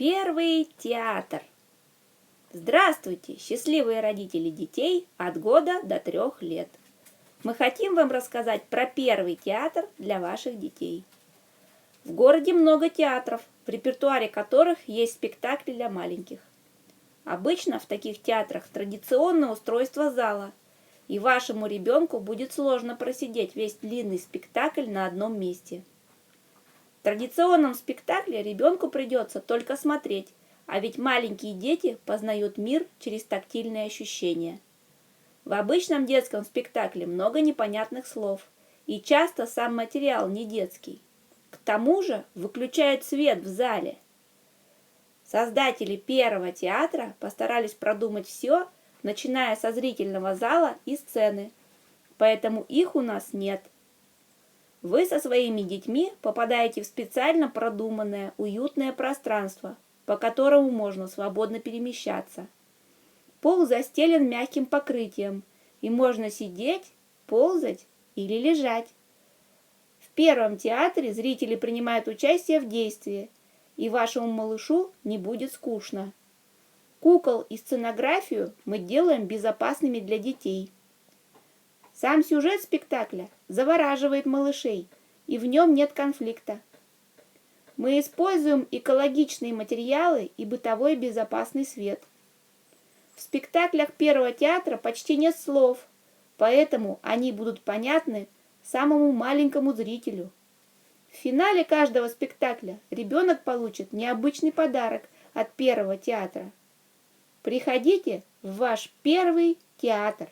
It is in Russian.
Первый театр. Здравствуйте, счастливые родители детей от года до 3 лет. Мы хотим вам рассказать про первый театр для ваших детей. В городе много театров, в репертуаре которых есть спектакли для маленьких. Обычно в таких театрах традиционное устройство зала, и вашему ребенку будет сложно просидеть весь длинный спектакль на одном месте. В традиционном спектакле ребенку придется только смотреть, а ведь маленькие дети познают мир через тактильные ощущения. В обычном детском спектакле много непонятных слов, и часто сам материал не детский. К тому же выключают свет в зале. Создатели первого театра постарались продумать все, начиная со зрительного зала и сцены, поэтому их у нас нет. Вы со своими детьми попадаете в специально продуманное, уютное пространство, по которому можно свободно перемещаться. Пол застелен мягким покрытием, и можно сидеть, ползать или лежать. В первом театре зрители принимают участие в действии, и вашему малышу не будет скучно. Кукол и сценографию мы делаем безопасными для детей. Сам сюжет спектакля завораживает малышей, и в нем нет конфликта. Мы используем экологичные материалы и бытовой безопасный свет. В спектаклях первого театра почти нет слов, поэтому они будут понятны самому маленькому зрителю. В финале каждого спектакля ребенок получит необычный подарок от первого театра. Приходите в ваш первый театр.